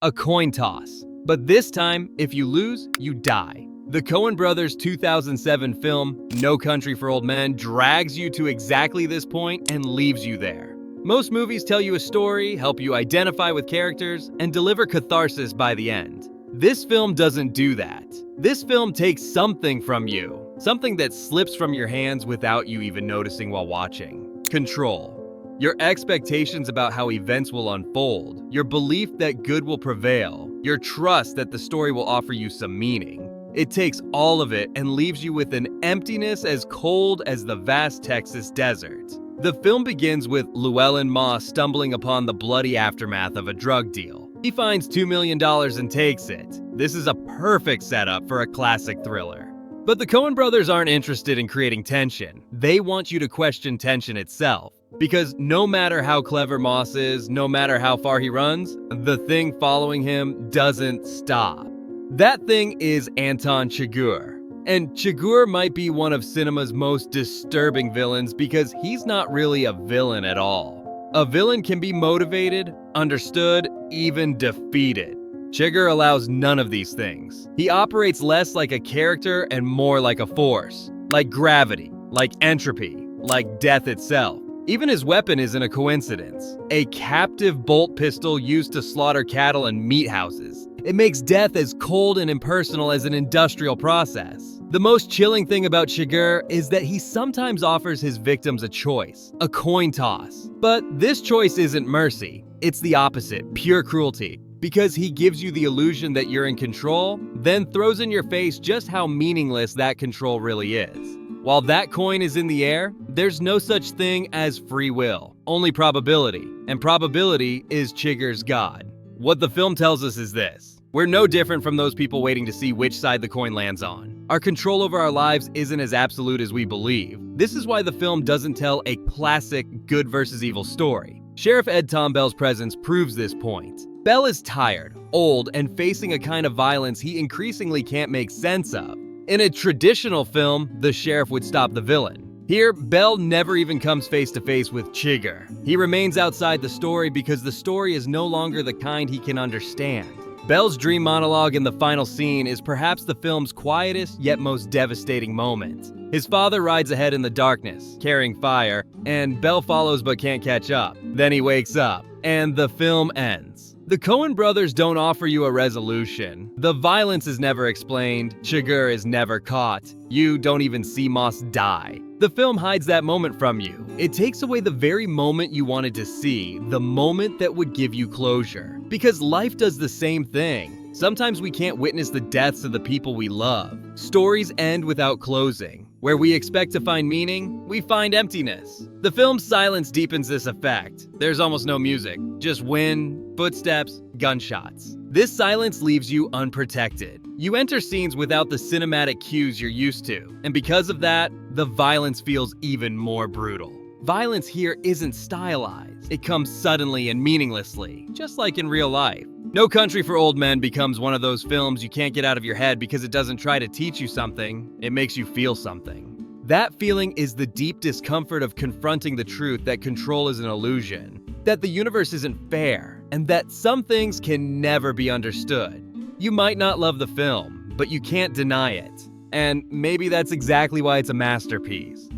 A coin toss. But this time, if you lose, you die. The Coen Brothers' 2007 film, No Country for Old Men, drags you to exactly this point and leaves you there. Most movies tell you a story, help you identify with characters, and deliver catharsis by the end. This film doesn't do that. This film takes something from you, something that slips from your hands without you even noticing while watching. Control. Your expectations about how events will unfold, your belief that good will prevail, your trust that the story will offer you some meaning. It takes all of it and leaves you with an emptiness as cold as the vast Texas desert. The film begins with Llewellyn Moss stumbling upon the bloody aftermath of a drug deal. He finds $2 million and takes it. This is a perfect setup for a classic thriller. But the Coen Brothers aren't interested in creating tension. They want you to question tension itself. Because no matter how clever Moss is, no matter how far he runs, the thing following him doesn't stop. That thing is Anton Chigurh. And Chigurh might be one of cinema's most disturbing villains because he's not really a villain at all. A villain can be motivated, understood, even defeated. Chigurh allows none of these things. He operates less like a character and more like a force. Like gravity, like entropy, like death itself. Even his weapon isn't a coincidence. A captive bolt pistol used to slaughter cattle in meat houses. It makes death as cold and impersonal as an industrial process. The most chilling thing about Chigurh is that he sometimes offers his victims a choice, a coin toss. But this choice isn't mercy. It's the opposite, pure cruelty. Because he gives you the illusion that you're in control, then throws in your face just how meaningless that control really is. While that coin is in the air, there's no such thing as free will, only probability. And probability is Chigurh's god. What the film tells us is this: we're no different from those people waiting to see which side the coin lands on. Our control over our lives isn't as absolute as we believe. This is why the film doesn't tell a classic good versus evil story. Sheriff Ed Tom Bell's presence proves this point. Bell is tired, old, and facing a kind of violence he increasingly can't make sense of. In a traditional film, the sheriff would stop the villain. Here, Bell never even comes face to face with Chigurh. He remains outside the story because the story is no longer the kind he can understand. Bell's dream monologue in the final scene is perhaps the film's quietest yet most devastating moment. His father rides ahead in the darkness, carrying fire, and Bell follows but can't catch up. Then he wakes up, and the film ends. The Coen Brothers don't offer you a resolution. The violence is never explained. Chigurh is never caught. You don't even see Moss die. The film hides that moment from you. It takes away the very moment you wanted to see, the moment that would give you closure. Because life does the same thing. Sometimes we can't witness the deaths of the people we love. Stories end without closing. Where we expect to find meaning, we find emptiness. The film's silence deepens this effect. There's almost no music, just wind, footsteps, gunshots. This silence leaves you unprotected. You enter scenes without the cinematic cues you're used to, and because of that, the violence feels even more brutal. Violence here isn't stylized. It comes suddenly and meaninglessly, just like in real life. No Country for Old Men becomes one of those films you can't get out of your head because it doesn't try to teach you something, it makes you feel something. That feeling is the deep discomfort of confronting the truth that control is an illusion, that the universe isn't fair, and that some things can never be understood. You might not love the film, but you can't deny it. And maybe that's exactly why it's a masterpiece.